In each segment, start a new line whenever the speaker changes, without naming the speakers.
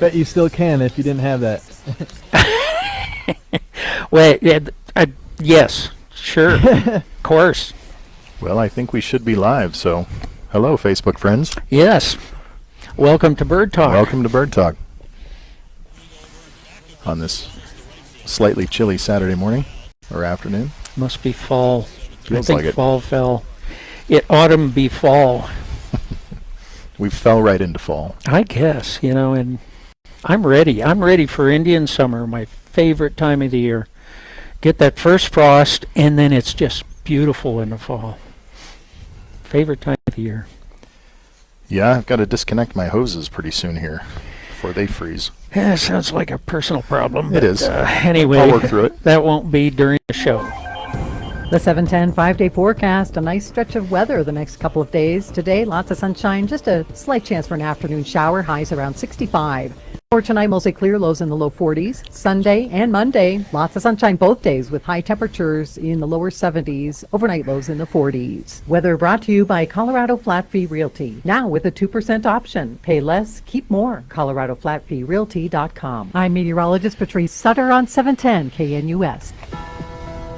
Bet you still can if you didn't have that.
Well, yeah, yes, sure, of course.
Well, I think we should be live, so hello, Facebook friends.
Yes. Welcome to Bird Talk.
Welcome to Bird Talk. On this slightly chilly Saturday morning or afternoon.
Must be fall.
Feels
I think
like it.
fall fell. Autumn be fall.
We fell right into fall.
I guess, and I'm ready. I'm ready for Indian summer, my favorite time of the year. Get that first frost, and then it's just beautiful in the fall. Favorite time of the year.
Yeah, I've got to disconnect my hoses pretty soon here before they freeze.
Yeah, sounds like a personal problem.
It is.
Anyway,
I'll work through it.
That won't be during the show.
The 710 5-day forecast, a nice stretch of weather the next couple of days. Today, lots of sunshine, just a slight chance for an afternoon shower, highs around 65. For tonight, mostly clear, lows in the low 40s. Sunday and Monday, lots of sunshine both days with high temperatures in the lower 70s, overnight lows in the 40s. Weather brought to you by Colorado Flat Fee Realty. Now with a 2% option. Pay less, keep more. ColoradoFlatFeeRealty.com. I'm meteorologist Patrice Sutter on 710 KNUS.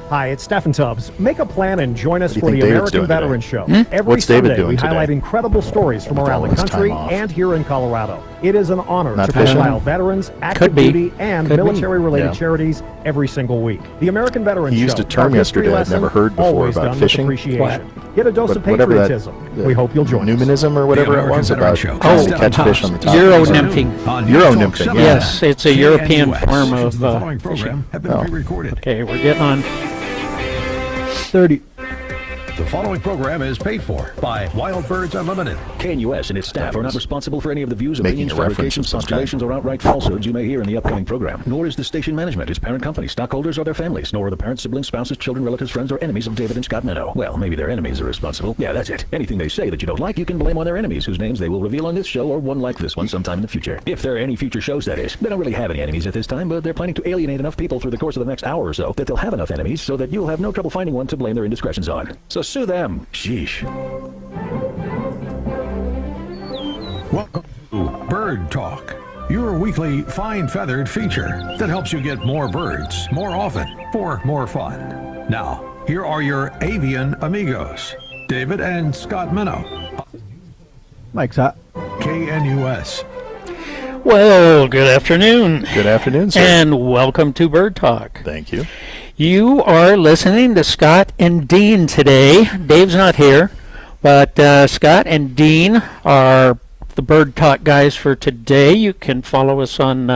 Hi, it's Stephen Tubbs. Make a plan and join us
What do you
for the
think David's
American
doing
Veteran Show. Every
What's David
Sunday,
doing
we
today?
highlight incredible stories from around
all
the
his
country
time off.
and here in Colorado. It is an honor
Not
to
fishing?
profile veterans,
Could
active
be.
duty, and
Could be.
military-related
Yeah.
charities every single week. The American Veteran
He
Show.
used a term
our history
yesterday I'd
lesson,
never heard before
always
about
done
fishing.
With appreciation. Get a dose of
Whatever that
patriotism. We hope you'll join us.
Numism or whatever it was about
Show.
trying to catch fish on the top.
Euro
of the boat.
nymphing.
On
Euro
Talk
nymphing,
7
yeah.
Yes, it's a European
KNUS.
form
The
of
following
fishing.
program have been
Oh.
pre-recorded.
Okay, we're getting on.
30.
The following program is paid for by Wild Birds Unlimited.
KNUS and its staff are not responsible for any of the views,
Making
opinions,
a reference
fabrications,
of some
postulations, or outright falsehoods you may hear in the upcoming program. Nor is the station management, its parent company, stockholders, or their families, nor are the parents, siblings, spouses, children, relatives, friends, or enemies of David and Scott Meadow. Well, maybe their enemies are responsible. Yeah, that's it. Anything they say that you don't like, you can blame on their enemies, whose names they will reveal on this show or one like this one sometime in the future. If there are any future shows, that is. They don't really have any enemies at this time, but they're planning to alienate enough people through the course of the next hour or so that they'll have enough enemies so that you'll have no trouble finding one to blame their indiscretions on. So sue them. Sheesh.
Welcome to Bird Talk, your weekly fine-feathered feature that helps you get more birds more often for more fun. Now, here are your avian amigos, David and Scott Minnow,
Mike's hot.
KNUS.
Well, good afternoon.
Good afternoon, sir.
And welcome to Bird Talk.
Thank you.
You are listening to Scott and Dean today. Dave's not here, but Scott and Dean are the Bird Talk guys for today. You can follow us on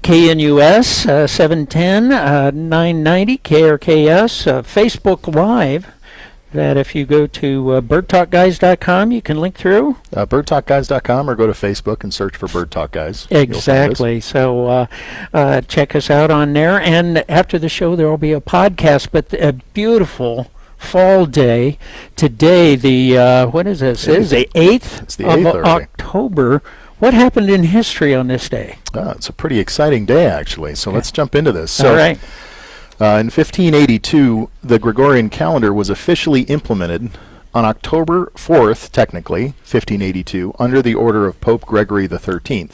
KNUS 710, 990, KRKS, Facebook Live. That if you go to birdtalkguys.com, you can link through.
BirdTalkGuys.com or go to Facebook and search for Bird Talk Guys. You'll find us.
Exactly. So check us out on there. And after the show, there will be a podcast. But a beautiful fall day today. The what is this? It is the 8th
It's the
of
8th already.
October. What happened in history on this day?
It's a pretty exciting day, actually. So let's jump into this. So,
All right.
In 1582, the Gregorian calendar was officially implemented on October 4th, technically, 1582, under the order of Pope Gregory XIII,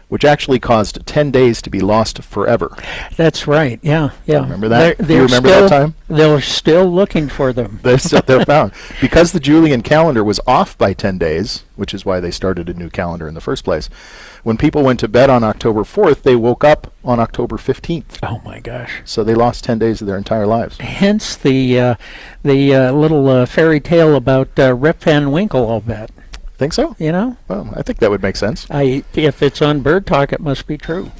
which actually caused 10 days to be lost forever.
That's right. Yeah. Yeah.
Remember that?
They're
You remember
still,
that time?
They're still looking for them.
They're found. Because the Julian calendar was off by 10 days, which is why they started a new calendar in the first place, when people went to bed on October 4th, they woke up on October 15th.
Oh my gosh.
So they lost 10 days of their entire lives.
Hence the little fairy tale about Rip Van Winkle, I'll bet.
Think so?
You know?
Well, I think that would make sense.
If it's on Bird Talk, it must be true.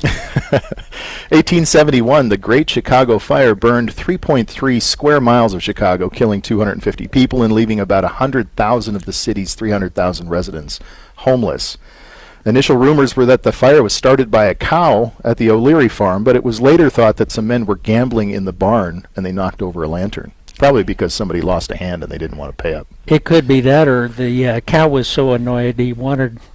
1871, the Great Chicago Fire burned 3.3 square miles of Chicago, killing 250 people and leaving about 100,000 of the city's 300,000 residents homeless. Initial rumors were that the fire was started by a cow at the O'Leary farm, but it was later thought that some men were gambling in the barn and they knocked over a lantern. Probably because somebody lost a hand and they didn't want to pay up.
It could be that, or the cow was so annoyed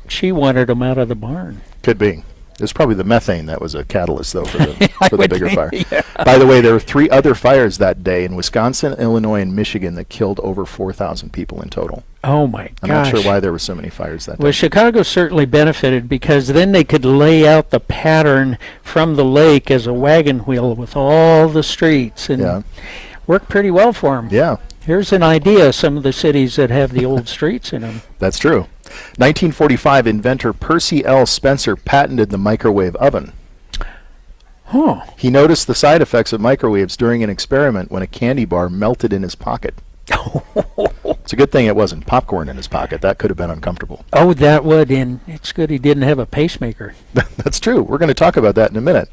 she wanted him out of the barn.
Could be. It was probably the methane that was a catalyst, though, for the
would
bigger
think,
fire.
yeah.
By the way, there were 3 other fires that day in Wisconsin, Illinois, and Michigan that killed over 4,000 people in total.
Oh my
I'm
gosh.
not sure why there were so many fires that day.
Well, Chicago certainly benefited because then they could lay out the pattern from the lake as a wagon wheel with all the streets and
Yeah.
worked pretty well for them.
Yeah,
Here's an idea of some of the cities that have the old streets in them.
that's true. 1945, inventor Percy L. Spencer patented the microwave oven.
Huh.
He noticed the side effects of microwaves during an experiment when a candy bar melted in his pocket. It's a good thing it wasn't popcorn in his pocket. That could have been uncomfortable.
Oh, that would, and it's good he didn't have a pacemaker.
That's true. We're going to talk about that in a minute.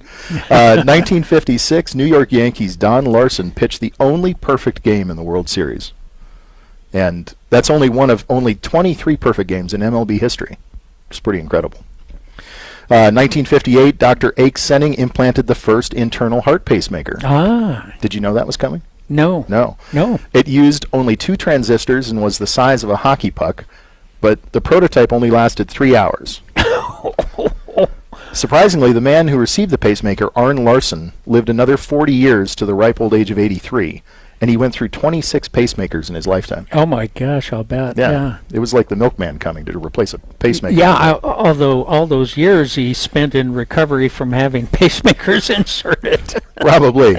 1956, New York Yankees Don Larson pitched the only perfect game in the World Series. And that's only one of only 23 perfect games in MLB history. It's pretty incredible. 1958, Dr. Ake Senning implanted the first internal heart pacemaker.
Ah,
Did you know that was coming?
no.
No.
No.
It used only 2 transistors and was the size of a hockey puck, but the prototype only lasted 3 hours. Surprisingly, the man who received the pacemaker, Arne Larson, lived another 40 years to the ripe old age of 83, and he went through 26 pacemakers in his lifetime.
Oh my gosh, I'll bet. Yeah.
It was like the milkman coming to replace a pacemaker.
Yeah, although all those years he spent in recovery from having pacemakers inserted.
Probably.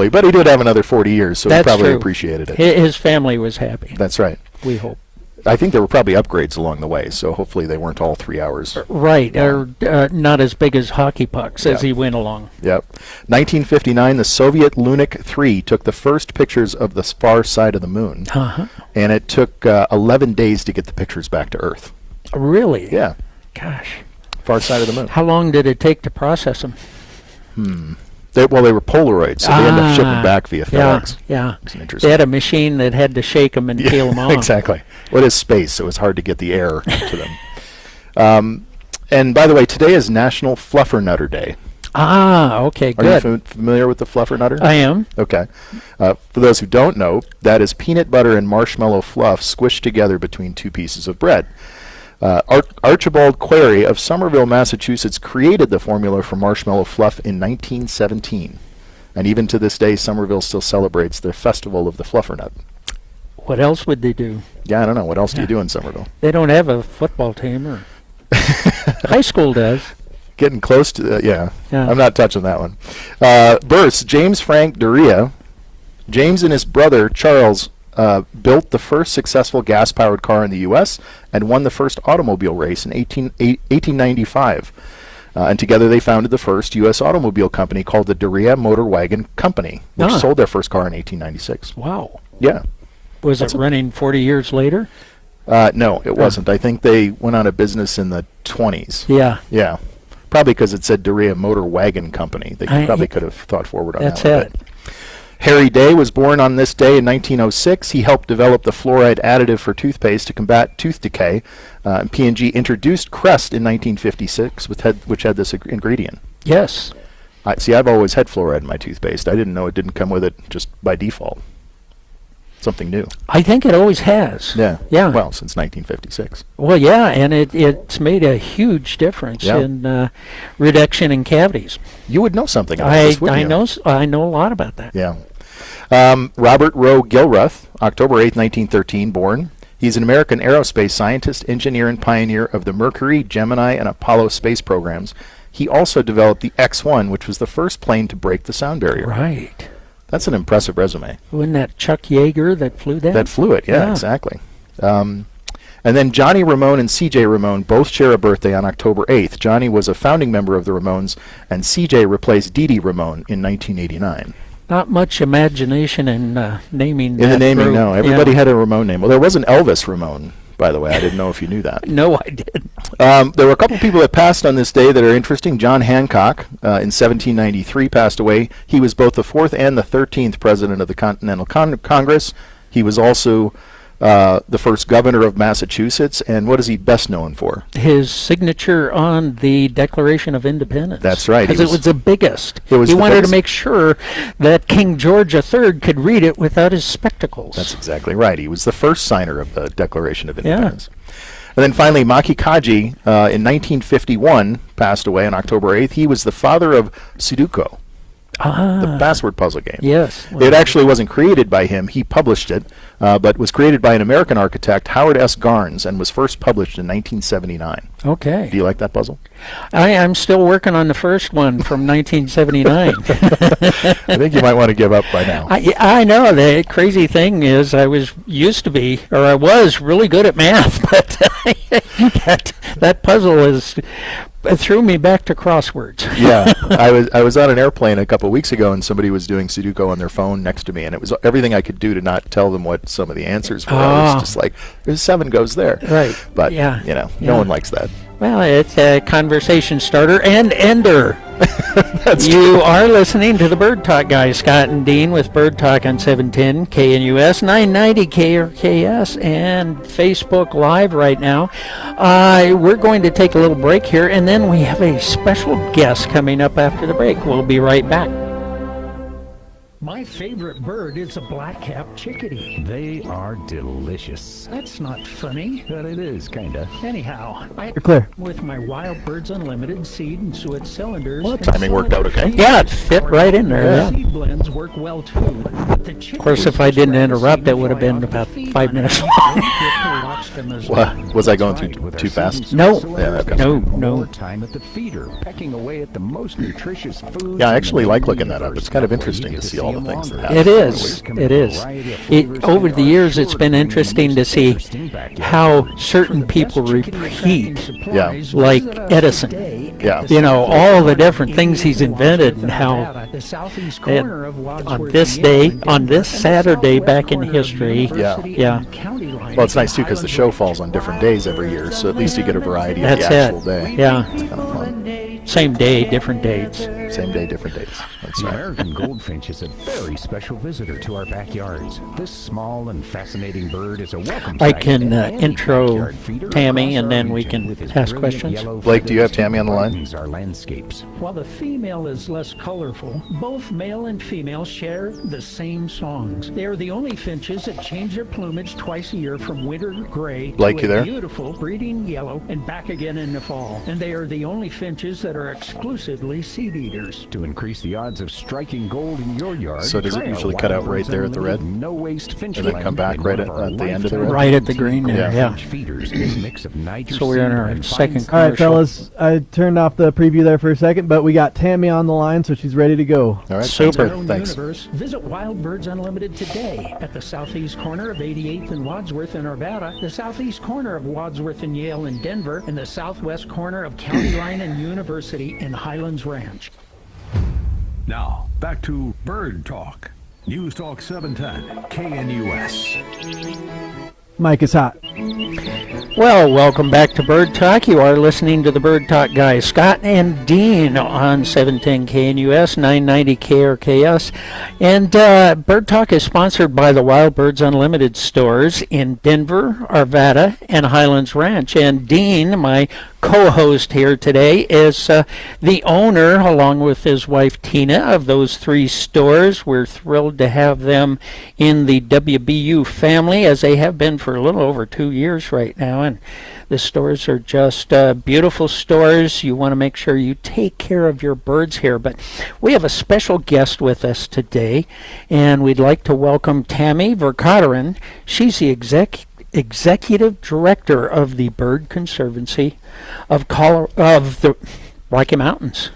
But he did have another 40 years, so
That's
he probably
true.
appreciated it.
His family was happy,
That's right.
we hope.
I think there were probably upgrades along the way, so hopefully they weren't all 3 hours.
Right, or not as big as hockey pucks as
Yeah.
he went along.
Yep. 1959, the Soviet Lunik 3 took the first pictures of the far side of the moon,
Uh-huh.
and it took 11 days to get the pictures back to Earth.
Really?
Yeah,
Gosh.
far side of the moon.
How long did it take to process them?
They were Polaroids, so they ended up shipping back via
Yeah,
FedEx.
yeah.
It's
They
interesting.
had a machine that had to shake them and peel them off.
Exactly. Well, it is space, so it's hard to get the air to them. And by the way, today is National Fluffernutter Day.
Ah, okay,
Are you
good.
familiar with the fluffernutter?
I am.
Okay. For those who don't know, that is peanut butter and marshmallow fluff squished together between 2 pieces of bread. Archibald Query of Somerville, Massachusetts, created the formula for marshmallow fluff in 1917. And even to this day, Somerville still celebrates the festival of the fluffernut.
What else would they do?
Yeah, I don't know. What else do you do in Somerville?
They don't have a football team, or high school does.
Getting close to, yeah.
Yeah.
I'm not touching that one. Births, James Frank Duryea. James and his brother, Charles, built the first successful gas-powered car in the U.S. and won the first automobile race in 1895. And together they founded the first U.S. automobile company called the Duryea Motor Wagon Company, which
Ah.
sold their first car in 1896.
Wow.
Yeah.
Was it running 40 years later?
No, it wasn't. I think they went out of business in the 20s.
Yeah.
Yeah. Probably because it said Duryea Motor Wagon Company. They probably could have thought forward on
That's
that one.
it.
Harry Day was born on this day in 1906. He helped develop the fluoride additive for toothpaste to combat tooth decay. P&G introduced Crest in 1956, which had this ingredient.
Yes.
I've always had fluoride in my toothpaste. I didn't know it didn't come with it just by default. Something new.
I think it always has.
Yeah.
Yeah.
Well, since 1956.
Well, yeah, and it's made a huge difference
Yeah.
in reduction in cavities.
You would know something about this, wouldn't you?
I know a lot about that.
Yeah. Robert Rowe Gilruth, October 8th, 1913, born. He's an American aerospace scientist, engineer, and pioneer of the Mercury, Gemini, and Apollo space programs. He also developed the X-1, which was the first plane to break the sound barrier.
Right.
That's an impressive resume.
Wasn't that Chuck Yeager that flew that?
That flew it, yeah,
Yeah.
exactly. And then Johnny Ramone and C.J. Ramone both share a birthday on October 8th. Johnny was a founding member of the Ramones, and C.J. replaced Dee Dee Ramone in 1989.
Not much imagination in naming
In
that
the naming,
group.
no. Everybody had a Ramone name. Well, there was an Elvis Ramone, by the way. I didn't know if you knew that.
No, I didn't.
There were a couple people that passed on this day that are interesting. John Hancock, in 1793, passed away. He was both the 4th and the 13th president of the Continental Congress. He was also the first governor of Massachusetts. And what is he best known for?
His signature on the Declaration of Independence.
That's right.
Because it was the biggest.
It was
He
the
wanted
biggest.
to make sure that King George III could read it without his spectacles.
That's exactly right. He was the first signer of the Declaration of Independence. And then finally, Maki Kaji, in 1951, passed away on October 8th. He was the father of Sudoku. The password puzzle game.
Yes.
It actually wasn't created by him. He published it, but was created by an American architect, Howard S. Garnes, and was first published in 1979.
Okay.
Do you like that puzzle?
I'm still working on the first one from 1979.
I think you might want to give up by now.
I know. The crazy thing is I was really good at math, but that puzzle threw me back to crosswords.
Yeah, I was on an airplane a couple of weeks ago, and somebody was doing Sudoku on their phone next to me, and it was everything I could do to not tell them what some of the answers were. I was just like, "There's 7 goes there."
Right.
But
Yeah.
no one likes that.
Well, it's a conversation starter and ender.
That's
You are listening to the Bird Talk Guys, Scott and Dean, with Bird Talk on 710 KNUS, 990 KRKS, and Facebook Live right now. We're going to take a little break here, and then we have a special guest coming up after the break. We'll be right back.
My favorite bird is a black-capped chickadee.
They are delicious.
That's not funny.
But it is, kinda.
Anyhow,
You're clear.
with my Wild Birds Unlimited seed and suet cylinders.
Well,
and
timing worked out okay.
Yeah, it fit right in there. Yeah.
Seed blends work well too. But the
Of course, if I didn't interrupt, it would have been about 5 minutes long.
Was I going
Right,
too
with our
too
seed and
fast?
suet
No.
cylinders,
Yeah, okay.
they
No,
spend
no.
more time at the feeder, pecking away at the most nutritious food.
Yeah, I actually like looking that up. It's kind of interesting to see all the things that happen.
It is. It is. Over the years, it's been interesting to see how certain people repeat,
Yeah.
like Edison.
Yeah.
You know, all the different things he's invented and how
the southeast
it-
corner of
on
Wadsworth
this
and
day,
Yale and
on this
Denver, and the
Saturday
southwest
back in
corner of
history.
University
Yeah.
and County Line
Well, it's nice too
in
because the
Highlands
show
Ranch.
falls on different days every year, so at least you get a variety of
That's
the actual
it.
day.
Yeah.
It's kind of fun.
Same day, different dates.
Same day, different dates. That's
The
right.
American goldfinch is a very special visitor to our backyards. This small and fascinating bird is a welcome
I
sight
can
at any
intro
backyard feeder
Tammy,
across
and
our
then we
region.
can
With his
ask
brilliant
questions.
yellow
Blake, do you have
feathers,
Tammy on the line?
brightens our landscapes.
While the female is less colorful, both male and female share the same songs. They are the only finches that change their plumage twice a year from winter gray
Blake,
to
you
a
there?
beautiful breeding yellow and back again in the fall. And they are the only finches that are exclusively seed eaters.
To increase the odds of striking gold in your yard,
So does it
try our
usually cut
Wild
out right
Birds
there at the red?
Unlimited no-waste finch
And then
blend
come back
in
right
one of our
at the end of the
lifetime
red?
Right at the green there, yeah.
finch feeders. This mix of nitrogen
So we're in our
and
second
fine
All right,
commercial.
fellas. I turned off the preview there for a second, but we got Tammy on the line, so she's ready to go.
All right.
Super.
Their own
Thanks.
universe. Visit Wild Birds Unlimited today at the southeast corner of 88th and Wadsworth in Arvada, the southeast corner of Wadsworth and Yale in Denver, and the southwest corner of County Line and University in Highlands Ranch.
Now, back to Bird Talk. News Talk 710, KNUS.
Mike is hot.
Well, welcome back to Bird Talk. You are listening to the Bird Talk Guys, Scott and Dean, on 710 KNUS, 990 KRKS. And Bird Talk is sponsored by the Wild Birds Unlimited stores in Denver, Arvada, and Highlands Ranch. And Dean, my co-host here today, is the owner, along with his wife Tina, of those 3 stores. We're thrilled to have them in the WBU family, as they have been for a little over 2 years right now. And the stores are just beautiful stores. You want to make sure you take care of your birds here. But we have a special guest with us today, and we'd like to welcome Tammy VerCauteren. She's the executive director of the Bird Conservancy of the Rocky Mountains.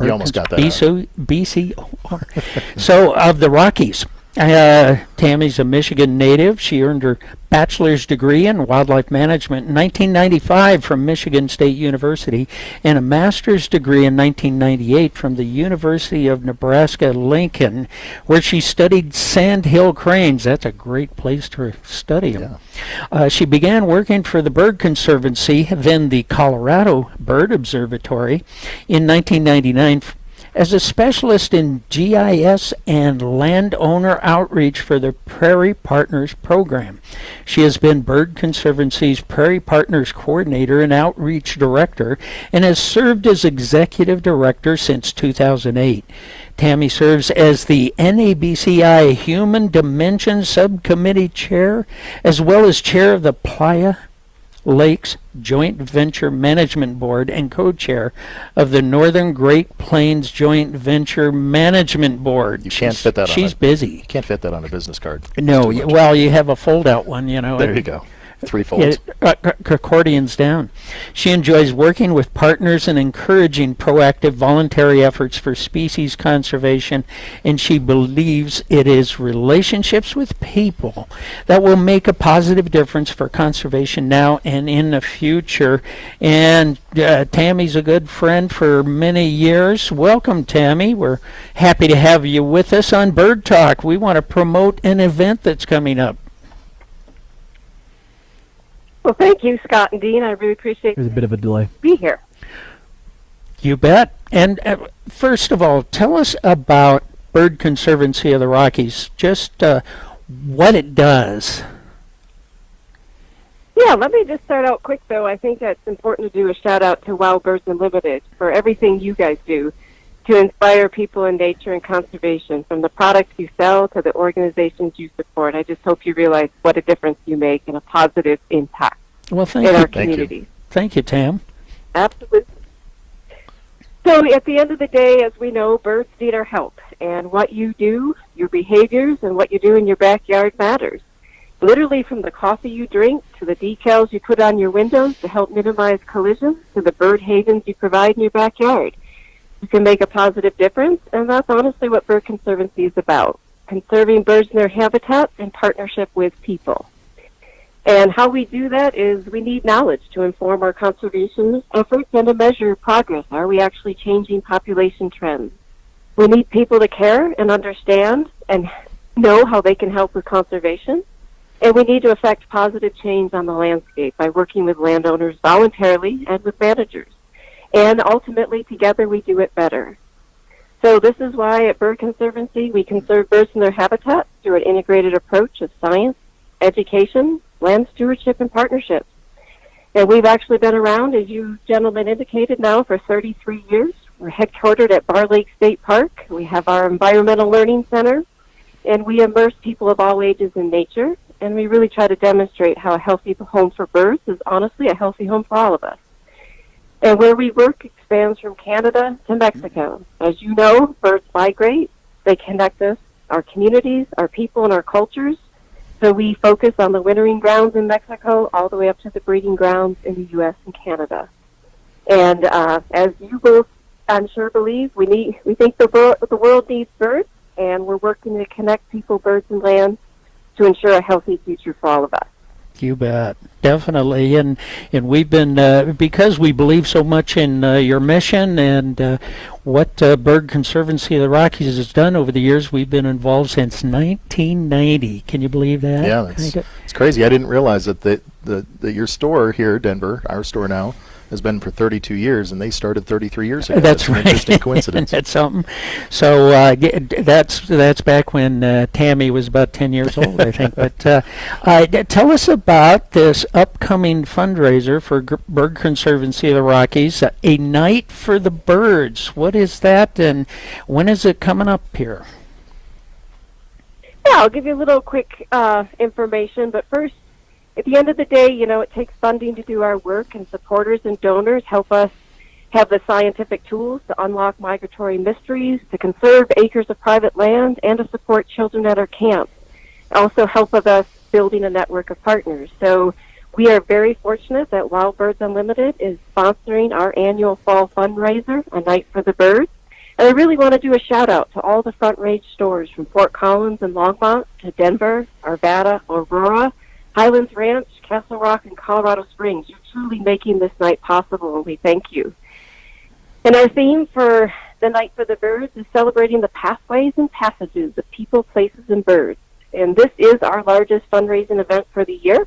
You almost got that.
BCOR. So, of the Rockies. Tammy's a Michigan native. She earned her bachelor's degree in wildlife management in 1995 from Michigan State University and a master's degree in 1998 from the University of Nebraska-Lincoln, where she studied sandhill cranes. That's a great place to study them. She began working for the Bird Conservancy, then the Colorado Bird Observatory, in 1999 as a specialist in GIS and landowner outreach for the Prairie Partners program. She has been Bird Conservancy's Prairie Partners coordinator and outreach director and has served as executive director since 2008. Tammy serves as the NABCI Human Dimension Subcommittee Chair, as well as chair of the Playa Lakes Joint Venture Management Board and co-chair of the Northern Great Plains Joint Venture Management Board.
You can't fit that on
She's
a-
busy.
You can't fit that on a business card.
No,
It's too much.
well, you have a fold-out one, you know.
There you go. 3 folds.
Accordions down. She enjoys working with partners and encouraging proactive voluntary efforts for species conservation, and she believes it is relationships with people that will make a positive difference for conservation now and in the future. And Tammy's a good friend for many years. Welcome, Tammy. We're happy to have you with us on Bird Talk. We want to promote an event that's coming up.
Well, thank you, Scott and Dean. I really appreciate
There's a bit of a delay.
be here.
You bet. And first of all, tell us about Bird Conservancy of the Rockies, just what it does.
Yeah, let me just start out quick, though. I think that's important to do a shout-out to Wild Birds Unlimited for everything you guys do to inspire people in nature and conservation, from the products you sell to the organizations you support. I just hope you realize what a difference you make and a positive impact
Well, thank
in
you.
our
Thank you.
communities.
Thank you, Tam.
Absolutely. So at the end of the day, as we know, birds need our help. And what you do, your behaviors, and what you do in your backyard matters. Literally from the coffee you drink to the decals you put on your windows to help minimize collisions to the bird havens you provide in your backyard. You can make a positive difference, and that's honestly what Bird Conservancy is about, conserving birds in their habitats in partnership with people. And how we do that is we need knowledge to inform our conservation efforts and to measure progress. Are we actually changing population trends? We need people to care and understand and know how they can help with conservation. And we need to affect positive change on the landscape by working with landowners voluntarily and with managers. And ultimately, together, we do it better. So this is why at Bird Conservancy, we conserve birds in their habitats through an integrated approach of science, education, land stewardship, and partnerships. And we've actually been around, as you gentlemen indicated, now for 33 years. We're headquartered at Bar Lake State Park. We have our Environmental Learning Center, and we immerse people of all ages in nature. And we really try to demonstrate how a healthy home for birds is honestly a healthy home for all of us. And where we work expands from Canada to Mexico. As you know, birds migrate. They connect us, our communities, our people, and our cultures. So we focus on the wintering grounds in Mexico all the way up to the breeding grounds in the U.S. and Canada. And as you both, I'm sure, believe, we think the world needs birds, and we're working to connect people, birds, and land to ensure a healthy future for all of us.
You bet, definitely, and we've been because we believe so much in your mission and what Bird Conservancy of the Rockies has done over the years. We've been involved since 1990. Can you believe that?
Yeah, it's crazy. I didn't realize that your store here, Denver, our store now, has been for 32 years, and they started 33 years ago.
That's
an
right.
Interesting coincidence.
That's something. So that's back when Tammy was about 10 years old, I think. But tell us about this upcoming fundraiser for Bird Conservancy of the Rockies, A Night for the Birds. What is that, and when is it coming up here?
Yeah, I'll give you a little quick information, but first, at the end of the day, you know, it takes funding to do our work, and supporters and donors help us have the scientific tools to unlock migratory mysteries, to conserve acres of private land, and to support children at our camps. Also help with us building a network of partners. So we are very fortunate that Wild Birds Unlimited is sponsoring our annual fall fundraiser, A Night for the Birds. And I really want to do a shout-out to all the Front Range stores from Fort Collins and Longmont to Denver, Arvada, Aurora, Highlands Ranch, Castle Rock, and Colorado Springs. You're truly making this night possible, and we thank you. And our theme for the Night for the Birds is celebrating the pathways and passages of people, places, and birds. And this is our largest fundraising event for the year,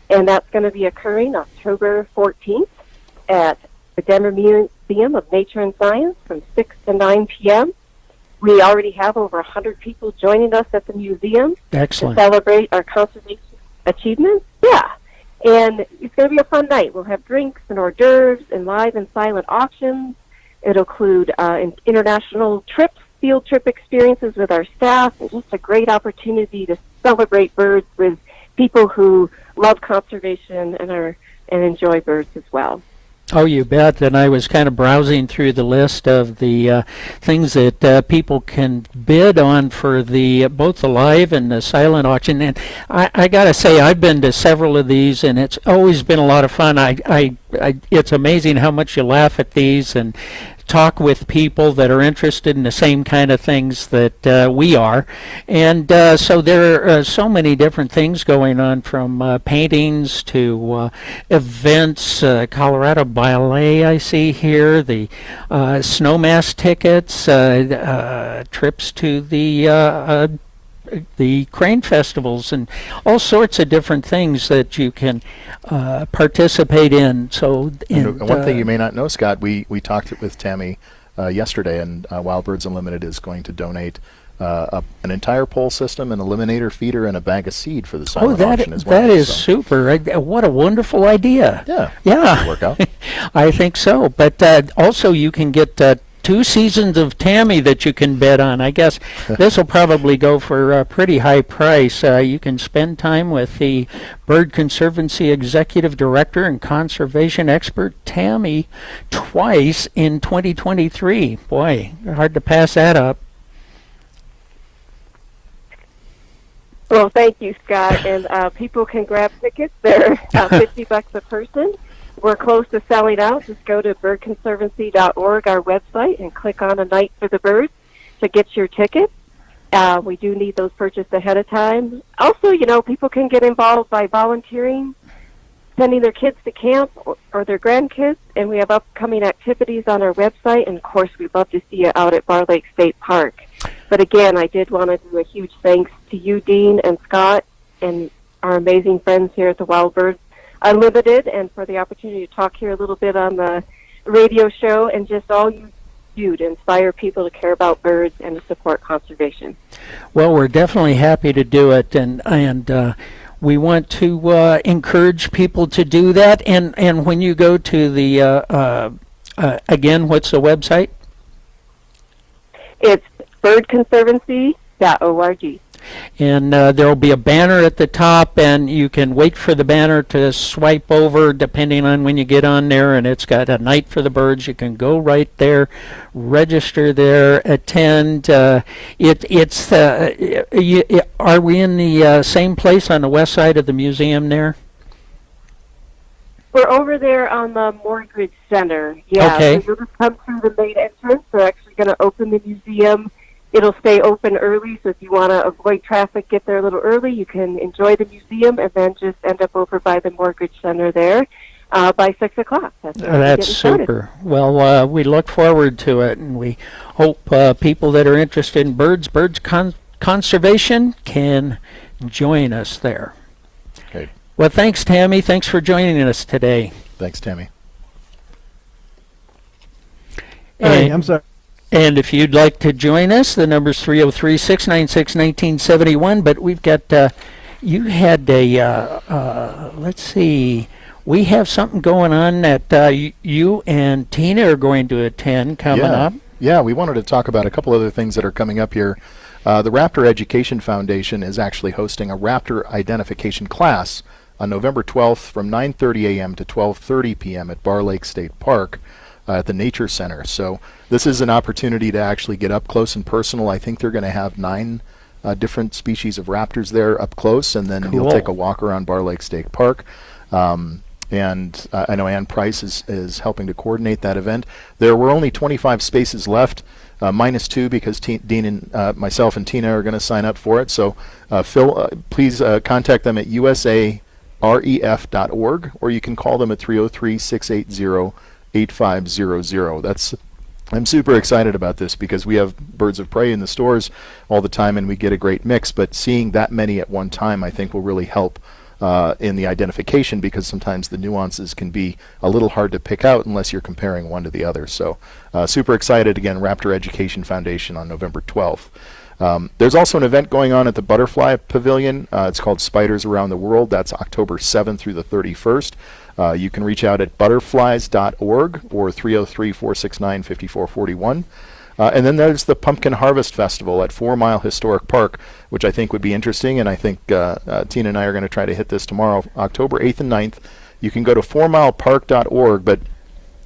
and that's going to be occurring October 14th at the Denver Museum of Nature and Science from 6 to 9 p.m. We already have over 100 people joining us at the museum
Excellent.
to celebrate our conservation achievements. Yeah. And it's going to be a fun night. We'll have drinks and hors d'oeuvres and live and silent auctions. It'll include international trips, field trip experiences with our staff, and just a great opportunity to celebrate birds with people who love conservation and are and enjoy birds as well.
Oh, you bet. And I was kind of browsing through the list of the things that people can bid on for the both the live and the silent auction. And I got to say, I've been to several of these, and it's always been a lot of fun. It's amazing how much you laugh at these and talk with people that are interested in the same kind of things that we are. And so there are so many different things going on, from paintings to events. Colorado Ballet, I see here, the snowmass tickets, trips to the crane festivals, and all sorts of different things that you can participate in. So,
and one thing you may not know, Scott, we talked with Tammy yesterday, and Wild Birds Unlimited is going to donate an entire pole system, an eliminator feeder, and a bag of seed for the silent auction as well.
That is super. What a wonderful idea.
Yeah. Work out.
I think so. But also you can get 2 seasons of Tammy that you can bet on. I guess this will probably go for a pretty high price. You can spend time with the Bird Conservancy Executive Director and Conservation Expert Tammy twice in 2023. Boy, hard to pass that up.
Well, thank you, Scott. And people can grab tickets. They're $50 a person. We're close to selling out. Just go to birdconservancy.org, our website, and click on A Night for the Birds to get your ticket. We do need those purchased ahead of time. Also, people can get involved by volunteering, sending their kids to camp or their grandkids, and we have upcoming activities on our website. And, of course, we'd love to see you out at Bar Lake State Park. But, again, I did want to do a huge thanks to you, Dean and Scott, and our amazing friends here at the Wild Birds Unlimited, and for the opportunity to talk here a little bit on the radio show, and just all you do to inspire people to care about birds and to support conservation.
Well, we're definitely happy to do it, and we want to encourage people to do that. And when you go to the again, what's the website?
It's birdconservancy.org.
And there will be a banner at the top, and you can wait for the banner to swipe over depending on when you get on there, and it's got A Night for the Birds. You can go right there, register there, attend. Are we in the same place on the west side of the museum there?
We're over there on the Mortgage Center. Yeah,
okay.
So you'll just come through the main entrance. They're actually going to open the museum. It'll stay open early, so if you want to avoid traffic, get there a little early, you can enjoy the museum and then just end up over by the Mortgage Center there by 6 o'clock.
That's super. Well, we look forward to it, and we hope people that are interested in birds conservation can join us there.
Okay.
Well, thanks, Tammy. Thanks for joining us today.
Thanks, Tammy.
Hey, I'm sorry.
And if you'd like to join us, the number's 303-696-1971. But we've got, you had a, let's see, we have something going on that you and Tina are going to attend coming up.
Yeah, we wanted to talk about a couple other things that are coming up here. The Raptor Education Foundation is actually hosting a raptor identification class on November 12th from 9:30 a.m. to 12:30 p.m. at Bar Lake State Park at the Nature Center. So this is an opportunity to actually get up close and personal. I think they're going to have 9 different species of raptors there up close, and then you'll take a walk around Bar Lake State Park. And I know Ann Price is helping to coordinate that event. There were only 25 spaces left, -2 because Dean and myself and Tina are going to sign up for it. So Phil, please contact them at usaref.org, or you can call them at 303-680-8500. I'm super excited about this because we have birds of prey in the stores all the time, and we get a great mix. But seeing that many at one time, I think, will really help in the identification, because sometimes the nuances can be a little hard to pick out unless you're comparing one to the other. So super excited. Again, Raptor Education Foundation on November 12th. There's also an event going on at the Butterfly Pavilion. It's called Spiders Around the World. That's October 7th through the 31st. You can reach out at butterflies.org or 303-469-5441. And then there's the Pumpkin Harvest Festival at 4 Mile Historic Park, which I think would be interesting, and I think Tina and I are going to try to hit this tomorrow, October 8th and 9th You can go to 4milepark.org, but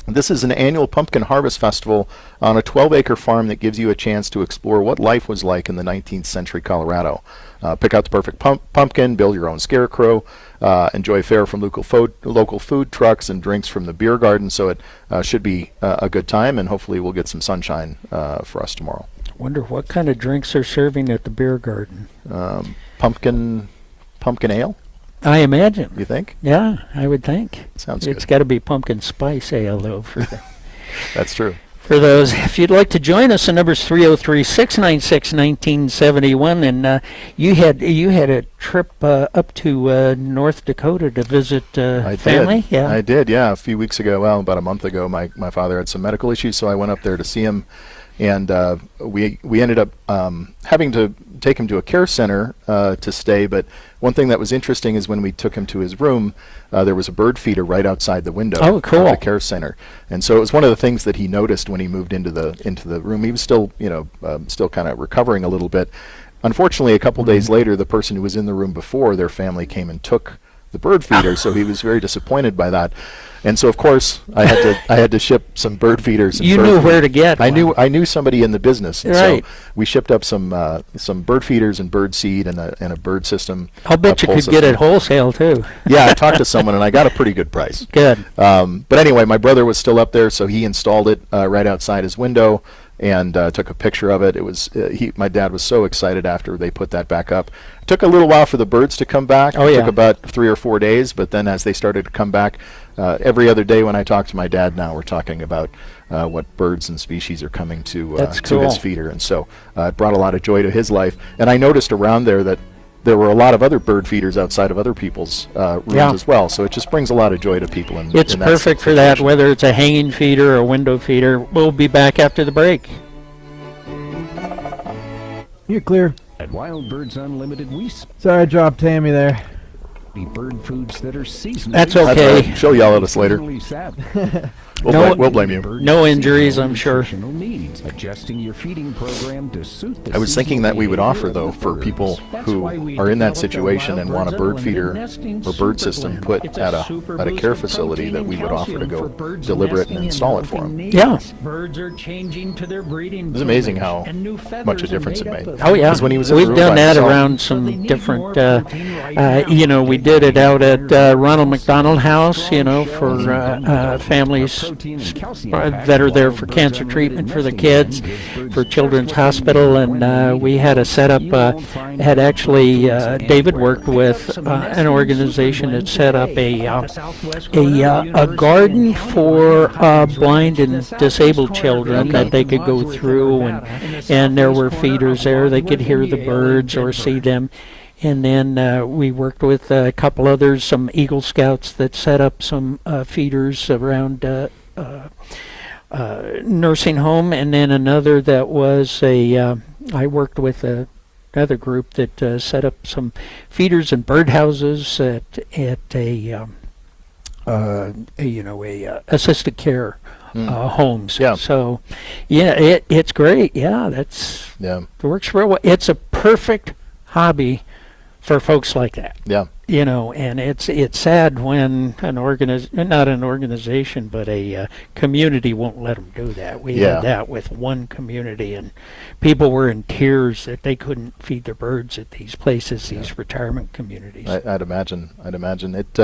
this is an annual pumpkin harvest festival on a 12-acre farm that gives you a chance to explore what life was like in the 19th century Colorado. Pick out the perfect pumpkin, build your own scarecrow, enjoy fare from local food trucks and drinks from the beer garden. So it should be a good time, and hopefully we'll get some sunshine for us tomorrow.
Wonder what kind of drinks they're serving at the beer garden.
Pumpkin ale?
I imagine.
You think?
Yeah, I would think.
Sounds
It's
good.
got to be pumpkin spice ale, though.
That's true.
For those, if you'd like to join us, the number's 303-696-1971, and you had a trip up to North Dakota to visit family.
Yeah, I did. Yeah, a few weeks ago. Well, about a month ago, my father had some medical issues, so I went up there to see him, and we ended up having to take him to a care center to stay. But one thing that was interesting is when we took him to his room, there was a bird feeder right outside the window
Oh, cool.
of the care center, and so it was one of the things that he noticed when he moved into the room. He was still still kind of recovering a little bit. Unfortunately, a couple days later, the person who was in the room before, their family came and took the bird feeder, so he was very disappointed by that. And so, of course, I had to ship some bird feeders. And
You
bird
knew
feed-
where to get
I
one.
knew somebody in the business, and
Right.
so we shipped up some bird feeders and bird seed and a bird system.
I'll bet you
pole
could get it
system.
wholesale, too.
Yeah, I talked to someone and I got a pretty good price.
Good.
But anyway, my brother was still up there, so he installed it right outside his window and took a picture of it. It was my dad was so excited after they put that back up. It took a little while for the birds to come back.
Oh,
It
yeah.
took about 3 or 4 days, but then as they started to come back, every other day when I talk to my dad now, we're talking about what birds and species are coming to
That's
to his
cool.
feeder, and so it brought a lot of joy to his life. And I noticed around there that there were a lot of other bird feeders outside of other people's rooms
Yeah.
as well. So it just brings a lot of joy to people.
It's
in that
perfect for that,
situation.
whether it's a hanging feeder or a window feeder. We'll be back after the break.
You're clear.
At Wild Birds Unlimited, we
Sorry I dropped Tammy there.
bird foods that are seasonally.
That's
That's
okay.
all right. She'll yell at us later. We'll blame you.
No injuries, I'm sure.
Needs, adjusting your feeding program to suit the
I was thinking that we would
seasonal
offer,
behavior
though,
of the
for
birds.
people
That's
who
why we
are in that
developed the
situation
Wild
and want a
Birds
bird
Unlimited
feeder
Nesting
or bird
Super
system
Blend.
put
It's
at a
super
at a
boost
care
of
facility
protein
that
and
we would offer to
calcium
go
for birds
deliver it
nesting
and
in
install it for
molting
them.
needs.
Yeah.
Birds are changing to their breeding.
It's amazing
plumage,
how
and new feathers
much a
are
difference it
made
made.
up of
Oh yeah,
'Cause when he was in the
we've
room
done
by
that
himself-
around
So they
some
need
different.
more protein right now.
We did it out at Ronald McDonald House. For families that are there for cancer treatment for the kids, for Children's Hospital, and we had a setup. Had actually David worked with an organization that set up a garden for blind and disabled children that they could go through, and there were feeders there. They could hear the birds or see them. And then we worked with a couple others, some Eagle Scouts that set up some feeders around nursing home, and then another that was I worked with another group that set up some feeders and birdhouses at a assisted care homes.
Yeah.
So, yeah, it's great. Yeah, it works real well. It's a perfect hobby for folks like that.
Yeah.
And it's sad when not an organization, but a community won't let them do that. We
Yeah.
had that with one community, and people were in tears that they couldn't feed their birds at these places, these retirement communities.
I'd imagine it,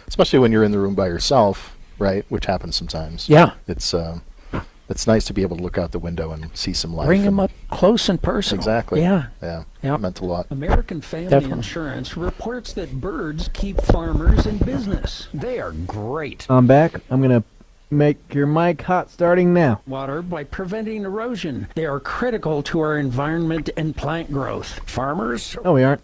especially when you're in the room by yourself, right? Which happens sometimes.
Yeah.
It's nice to be able to look out the window and see some life.
Bring them
and-
up close and personal.
Exactly.
Yeah.
Yeah.
Yep.
It meant a lot.
American Family
Definitely.
Insurance reports that birds keep farmers in business.
They are great.
I'm back. I'm going to make your mic hot starting now.
Water by preventing erosion. They are critical to our environment and plant growth.
Farmers,
No, we aren't.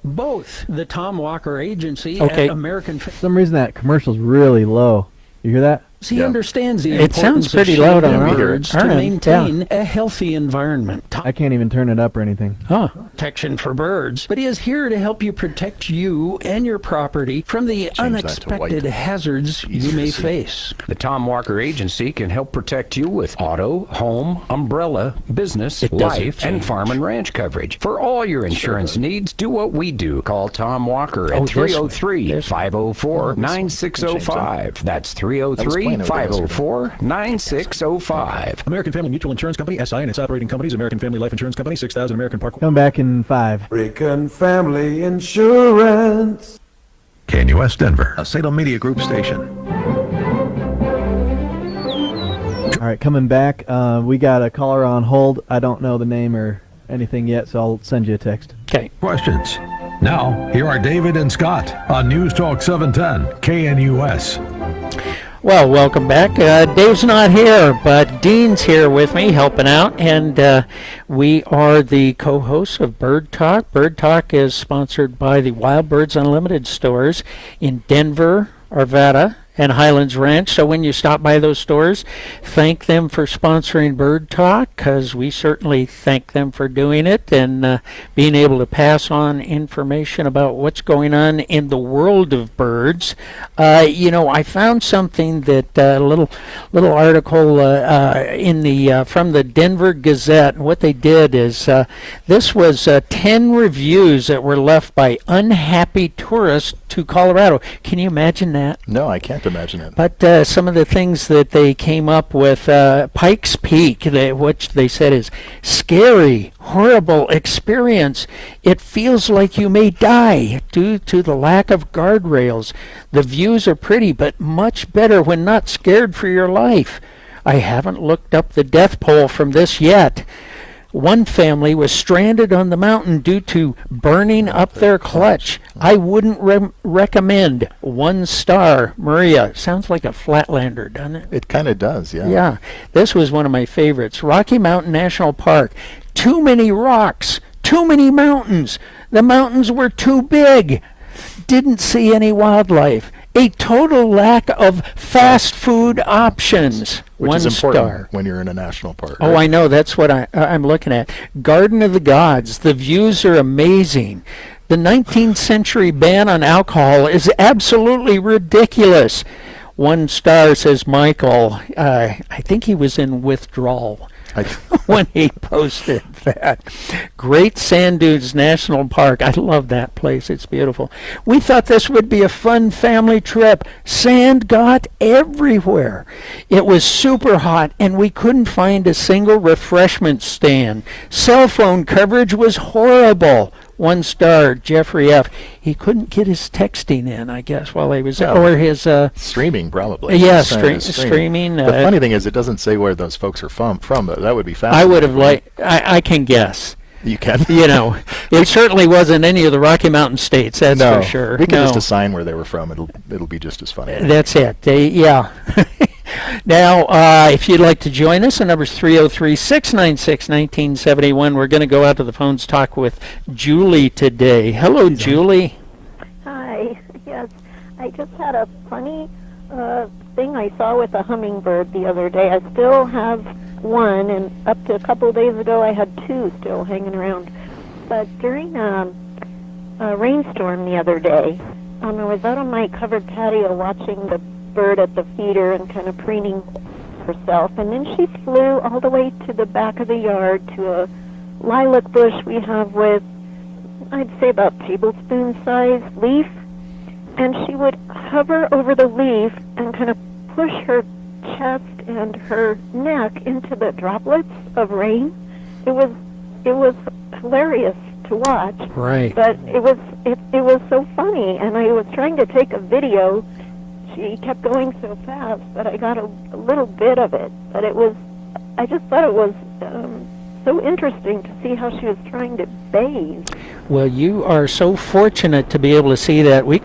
Both the Tom Walker Agency
Okay.
and American
For some reason that commercial's really low. You hear that?
He understands the
It sounds
importance
pretty
of
loud
shading
on
birds
our
to
end,
maintain a healthy environment.
I can't even turn it up or anything.
Oh,
Protection for birds, but he is here to help you protect you and your property from the
that to
unexpected
white.
hazards you
Easier
may
to see.
face.
The Tom Walker Agency can help protect you with auto, home, umbrella, business,
It doesn't
life, and
change.
farm and ranch coverage. For all your insurance needs, do what we do. Call Tom Walker
Oh,
at
this way.
303-504-9605. That's 303-504-9605.
American Family Mutual Insurance Company, SI, and its operating companies, American Family Life Insurance Company, 6000 American Park.
Come back in 5.
American Family Insurance.
KNUS Denver.
A Salem Media Group station.
All right, coming back. We got a caller on hold. I don't know the name or anything yet, so I'll send you a text.
okay.
Questions. Now, here are David and Scott on News Talk 710 KNUS.
Well, welcome back. Dave's not here, but Dean's here with me helping out, and we are the co-hosts of Bird Talk. Bird Talk is sponsored by the Wild Birds Unlimited stores in Denver, Arvada, and Highlands Ranch. So when you stop by those stores, thank them for sponsoring Bird Talk, because we certainly thank them for doing it and being able to pass on information about what's going on in the world of birds. I found something that a little article in the from the Denver Gazette. And what they did is this was 10 reviews that were left by unhappy tourists to Colorado. Can you imagine that?
No, I can't imagine it.
But some of the things that they came up with, Pikes Peak, which they said is scary, horrible experience. It feels like you may die due to the lack of guardrails. The views are pretty, but much better when not scared for your life. I haven't looked up the death toll from this yet. One family was stranded on the mountain due to burning up their clutch. I wouldn't recommend. 1 star. Maria. Sounds like a Flatlander, doesn't it?
It kind of does, yeah.
Yeah. This was one of my favorites. Rocky Mountain National Park. Too many rocks. Too many mountains. The mountains were too big. Didn't see any wildlife. A total lack of fast food options.
Which
1
is important
star.
when you're in a national park.
Oh,
right?
I know. That's what I'm looking at. Garden of the Gods. The views are amazing. The 19th century ban on alcohol is absolutely ridiculous. 1 star, says Michael. I think he was in withdrawal when he posted that. Great Sand Dunes National Park. I love that place. It's beautiful. We thought this would be a fun family trip. Sand got everywhere. It was super hot, and we couldn't find a single refreshment stand. Cell phone coverage was horrible. 1 star, Jeffrey F. He couldn't get his texting in, I guess, while he was or his
streaming, probably.
Yeah,
Streaming.
streaming.
The funny thing is, it doesn't say where those folks are from. But that would be fascinating.
I would have liked. I can guess.
You can.
It certainly wasn't any of the Rocky Mountain states. That's
no,
for sure.
we can
No.
just assign where they were from. It'll be just as funny.
That's it. Yeah. Now, if you'd like to join us, the number's 303-696-1971. We're going to go out to the phones, talk with Julie today. Hello, Julie.
Hi. Yes, I just had a funny thing I saw with a hummingbird the other day. I still have one, and up to a couple of days ago I had 2 still hanging around. But during a rainstorm the other day, I was out on my covered patio watching the bird at the feeder and kind of preening herself, and then she flew all the way to the back of the yard to a lilac bush we have with, I'd say, about tablespoon-sized leaf, and she would hover over the leaf and kind of push her chest and her neck into the droplets of rain. It was hilarious to watch.
Right.
But it was so funny, and I was trying to take a video. She kept going so fast that I got a little bit of it. But I just thought it was so interesting to see how she was trying to bathe.
Well, you are so fortunate to be able to see that. We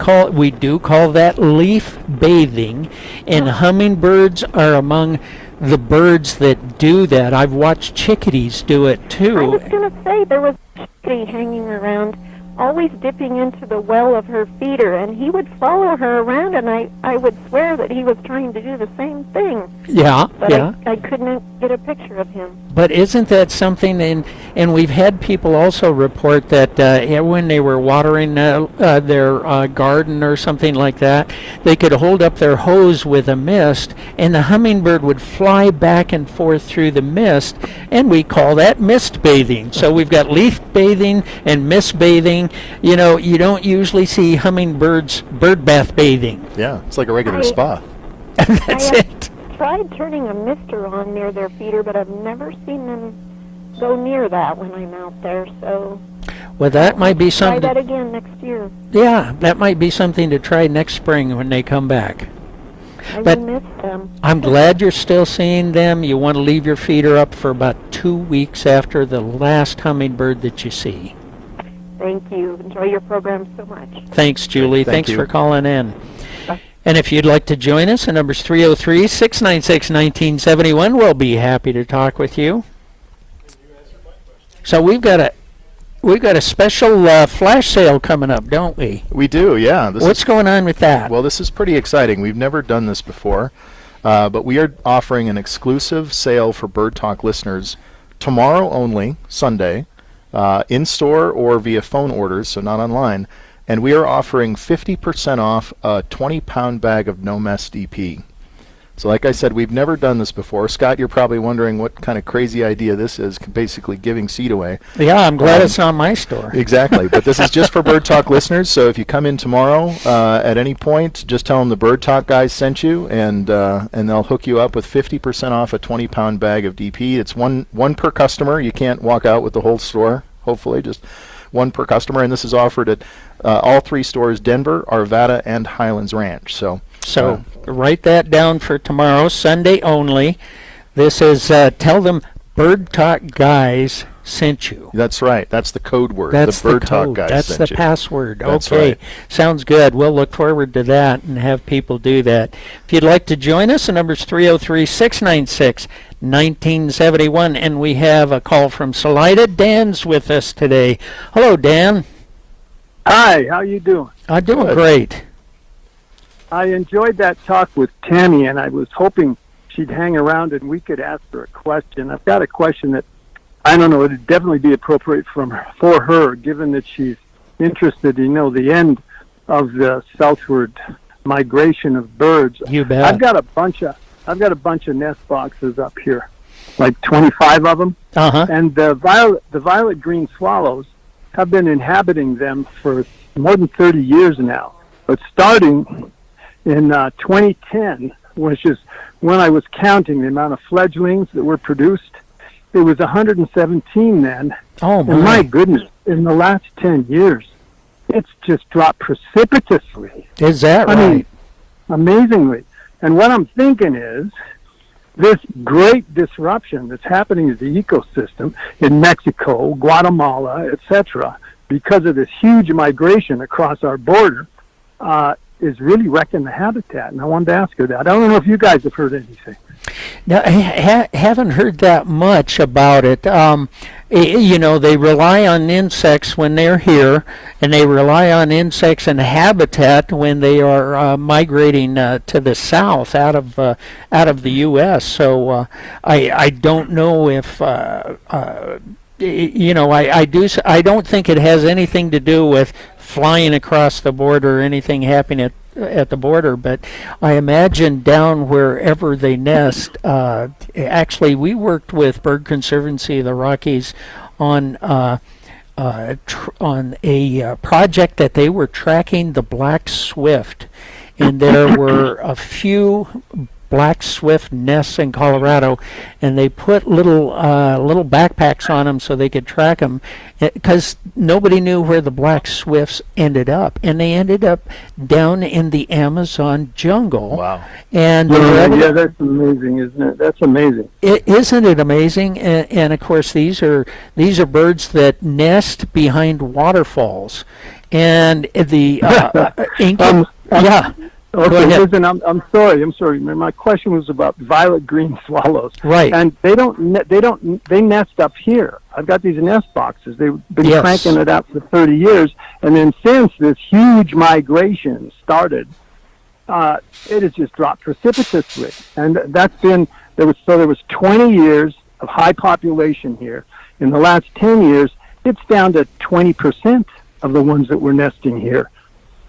do call that leaf bathing, and hummingbirds are among the birds that do that. I've watched chickadees do it too.
I was going to say there was a chickadee hanging around always dipping into the well of her feeder, and he would follow her around, and I would swear that he was trying to do the same thing.
Yeah,
But
yeah.
I couldn't get a picture of him.
But isn't that something, and we've had people also report that when they were watering their garden or something like that, they could hold up their hose with a mist, and the hummingbird would fly back and forth through the mist, and we call that mist bathing. So we've got leaf bathing and mist bathing. You know, you don't usually see hummingbirds bird bath bathing.
Yeah, it's like a regular spa.
That's it.
Tried turning a mister on near their feeder, but I've never seen them go near that when I'm out there. So
Well, that might be
try
something.
that again next year.
Yeah, that might be something to try next spring when they come back.
I
But
will miss them.
I'm glad you're still seeing them. You want to leave your feeder up for about 2 weeks after the last hummingbird that you see.
Thank you. Enjoy your program so much.
Thanks, Julie.
Thank
Thanks
you.
for calling in. And if you'd like to join us, the number's 303-696-1971. We'll be happy to talk with you. So we've got a special flash sale coming up, don't we?
We do, yeah.
What's going on with that?
Well, this is pretty exciting. We've never done this before, but we are offering an exclusive sale for Bird Talk listeners tomorrow only, Sunday, in store or via phone orders, so not online. And we are offering 50% off a 20-pound bag of no mess DP. So like I said, we've never done this before. Scott, you're probably wondering what kind of crazy idea this is, basically giving seed away.
Yeah, I'm glad it's not my store.
Exactly, but this is just for Bird Talk listeners, so if you come in tomorrow at any point, just tell them the Bird Talk guys sent you, and they'll hook you up with 50% off a 20-pound bag of DP. It's one per customer. You can't walk out with the whole store, hopefully, just one per customer, and this is offered at all 3 stores, Denver, Arvada, and Highlands Ranch. So
write that down for tomorrow, Sunday only. This is, tell them Bird Talk Guys sent you.
That's right. That's the code word.
That's
the Bird
the
Talk
code.
guys
That's
sent
the
you.
password.
That's
Okay.
right.
Sounds good. We'll look forward to that and have people do that. If you'd like to join us, the number's 303-696-1971. And we have a call from Salida. Dan's with us today. Hello, Dan.
Hi, how you doing?
I'm doing
Good.
great.
I enjoyed that talk with Tammy, and I was hoping she'd hang around and we could ask her a question. I've got a question that I don't know, it'd definitely be appropriate for her, given that she's interested, the end of the southward migration of birds.
You bet.
I've got a bunch of nest boxes up here, like 25 of them, and the violet green swallows have been inhabiting them for more than 30 years now. But starting in 2010, which is when I was counting the amount of fledglings that were produced, it was 117 then.
Oh,
and my goodness, in the last 10 years, it's just dropped precipitously.
Is that right?
I mean, amazingly. And what I'm thinking is, this great disruption that's happening to the ecosystem in Mexico, Guatemala, etc., because of this huge migration across our border, is really wrecking the habitat. And I wanted to ask her that. I don't know if you guys have heard anything.
No, I haven't heard that much about it. They rely on insects when they're here, and they rely on insects and habitat when they are migrating to the south out of the U.S. So I don't know if I don't think it has anything to do with flying across the border or anything happening at the border, but I imagine down wherever they nest. Actually, we worked with Bird Conservancy of the Rockies on a project that they were tracking the black swift, and there were a few black swift nests in Colorado, and they put little backpacks on them so they could track them, because nobody knew where the black swifts ended up, and they ended up down in the Amazon jungle.
Wow!
And
yeah, that's amazing, isn't it? That's amazing.
Isn't it amazing? And of course, these are birds that nest behind waterfalls, and the
Okay, listen, I'm sorry. My question was about violet green swallows.
Right.
And they nest up here. I've got these nest boxes. They've been cranking it out for 30 years. And then since this huge migration started, it has just dropped precipitously. And there was 20 years of high population here. In the last 10 years, it's down to 20% of the ones that were nesting here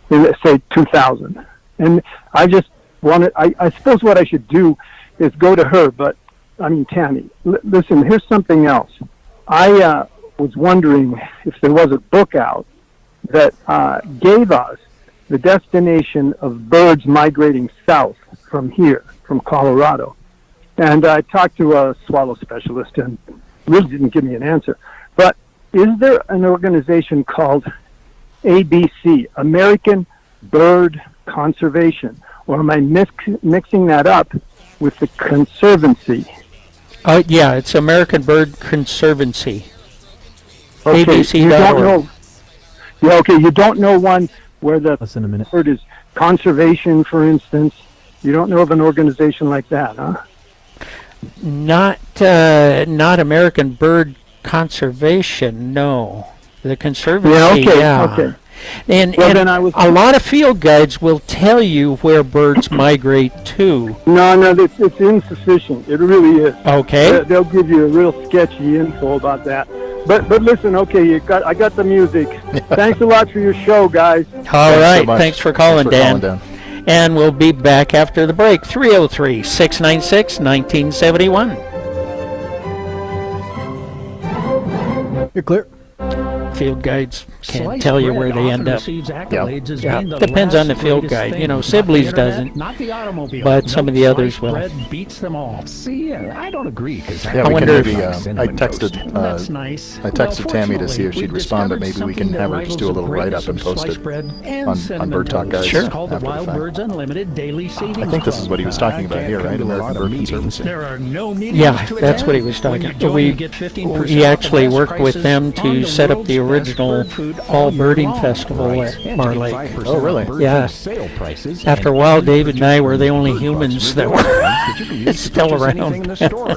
in, say, 2000. And I just wanted, I suppose what I should do is go to her, but I mean, Tammy, listen, here's something else. I was wondering if there was a book out that gave us the destination of birds migrating south from here, from Colorado. And I talked to a swallow specialist and really didn't give me an answer. But is there an organization called ABC, American Bird Conservation, or am I mixing that up with the Conservancy?
Yeah, it's American Bird Conservancy.
Okay,
ABC.org.
you don't know. Yeah, okay, you don't know one where the
Less than a minute.
bird is conservation, for instance. You don't know of an organization like that, huh?
Not American Bird Conservation. No, the Conservancy.
Okay.
And,
well,
and
then
a lot of field guides will tell you where birds migrate to.
No, it's insufficient. It really is.
Okay.
They'll give you a real sketchy info about that. But listen, okay, I got the music. Thanks a lot for your show, guys.
All right,
so
thanks for calling, Dan. And we'll be back after the break. 303-696-1971.
You're clear.
Field guides can't
Sliced
tell you
bread
where they end
often
up.
receives accolades as being the
Depends on the
last
field
greatest
guide.
thing.
You know,
Not the
Sibley's
internet,
doesn't,
not the automobile.
but some of the others
Sliced
will.
bread beats them all.
See, I don't agree because
Yeah,
I
we
wonder
can maybe,
if-
I texted
That's nice.
I texted Tammy to see if she'd respond, but maybe we can have her just do a little write-up and post it on BirdTalk Guys
Sure.
It's called the
after the
Wild
fact.
Birds Unlimited Daily Savings
I think this is
Club.
what he was talking about here, right? American Bird Conservancy.
There are no meetings
Yeah,
to
that's what he
attend.
was
When
talking
you join,
We
you get 15%
he
off
actually
the best
worked with
prices
them
on
to
the
set up
world's
the
best
original
bird food all
fall
year
birding
long.
festival at Mar Lake.
Oh, really?
Yeah. After a while, David and I were the only humans that were still around.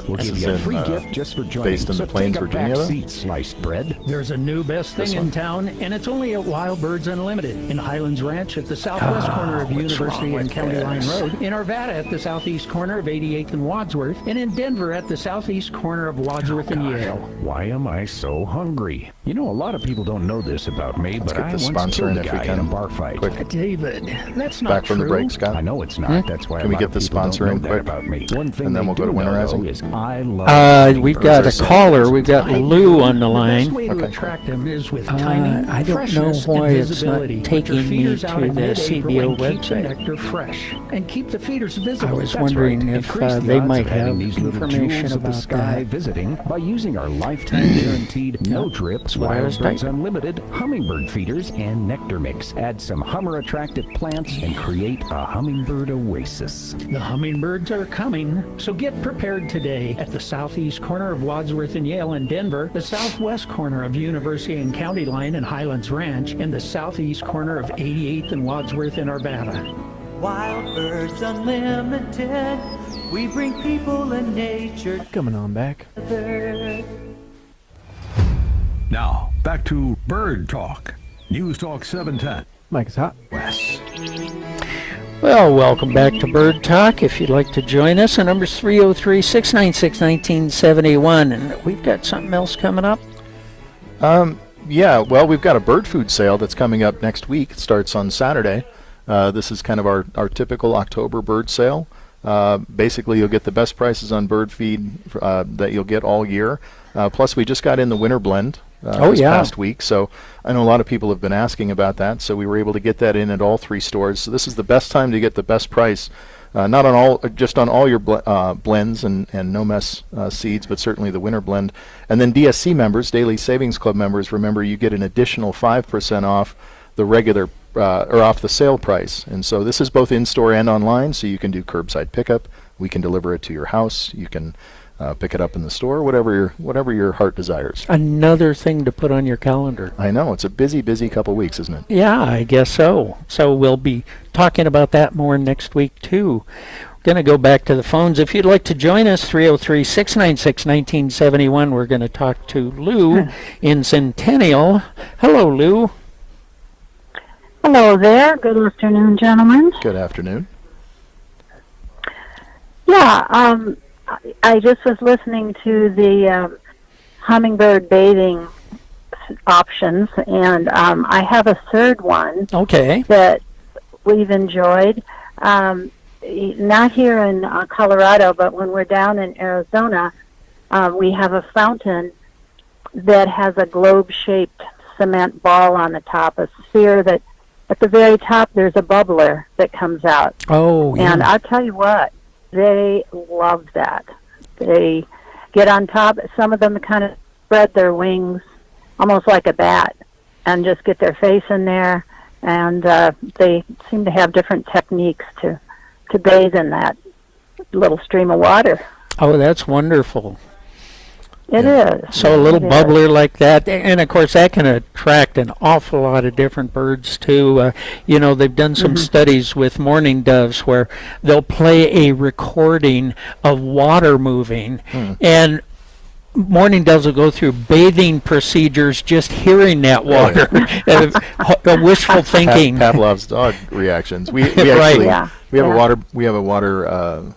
We'll give you a free gift just for joining.
based in
So
Plains,
take a
Virginia,
back
though?
seat, sliced bread.
There's a new best thing in town, and it's only at Wild Birds Unlimited in Highlands Ranch at the southwest corner of University and County Line Road, in Arvada at the southeast corner of 88th and Wadsworth, and in Denver at the southeast corner of Wadsworth and Yale.
Why am I so hungry? You know, a lot of people don't know this about me, but
get
I
the
once
sponsor in
killed a
if we
guy
can.
in a bar fight.
Quick.
David, that's not
Back from the
true.
break, Scott.
I know it's not. That's why
Can
a
we
lot
get
of
the
people don't
sponsor
know
in
that
quick?
about me. One thing
And then
they
we'll go
do
to winter
know,
rising.
though, is I love
We've got a caller. We've got Lou on the
The
line.
best way to attract them is with tiny
I don't know
freshness
why
and
it's not
visibility. Put
taking
your
me
feeders out
to
in
the
mid-April
CBO
and keep the
website.
nectar fresh and keep the feeders visible.
I was
That's
wondering
right.
if
Increase the
they
odds
might
of having
have
these little
information
jewels of the
about
sky
that.
visiting by using our lifetime guaranteed no trips
what I
Wild
was
Birds
typing.
Unlimited hummingbird feeders and nectar mix. Add some hummer attractive plants and create a hummingbird oasis.
The hummingbirds are coming, so get prepared today at the southeast corner of Wadsworth and Yale in Denver, the southwest corner of University and County Line and Highlands Ranch, and the southeast corner of 88th and Wadsworth in Arvada.
Wild Birds Unlimited, we bring people and nature
Coming on back.
together.
Now, back to Bird Talk. News Talk 710.
Mike is hot.
West.
Well, welcome back to Bird Talk. If you'd like to join us, the number's 303-696-1971. And we've got something else coming up.
Yeah, well, we've got a bird food sale that's coming up next week. It starts on Saturday. This is kind of our typical October bird sale. Basically, you'll get the best prices on bird feed that you'll get all year. Plus, we just got in the winter blend this past week, so I know a lot of people have been asking about that, so we were able to get that in at all three stores. So this is the best time to get the best price, not on all, just on all your blends and no mess seeds, but certainly the winter blend. And then DSC members, Daily Savings Club members, remember you get an additional 5% off the regular or off the sale price. And so this is both in store and online, so you can do curbside pickup. We can deliver it to your house. You can pick it up in the store, whatever your heart desires.
Another thing to put on your calendar.
I know, it's a busy couple weeks, isn't it?
Yeah, I guess so. So we'll be talking about that more next week, too. Going to go back to the phones. If you'd like to join us, 303-696-1971. We're going to talk to Lou in Centennial. Hello, Lou.
Hello there. Good afternoon, gentlemen.
Good afternoon.
Yeah, I just was listening to the hummingbird bathing options, and I have a third one.
Okay.
That we've enjoyed. Not here in Colorado, but when we're down in Arizona, we have a fountain that has a globe-shaped cement ball on the top, a sphere that at the very top there's a bubbler that comes out.
Oh, yeah.
And I'll tell you what, they love that. They get on top. Some of them kind of spread their wings almost like a bat and just get their face in there, and they seem to have different techniques to bathe in that little stream of water.
Oh, that's wonderful.
It is.
So a little bubbler like that, and of course that can attract an awful lot of different birds too. They've done some studies with mourning doves where they'll play a recording of water moving, and mourning doves will go through bathing procedures just hearing that water. Wishful thinking.
Pavlov's dog reactions. We actually
right.
we have a water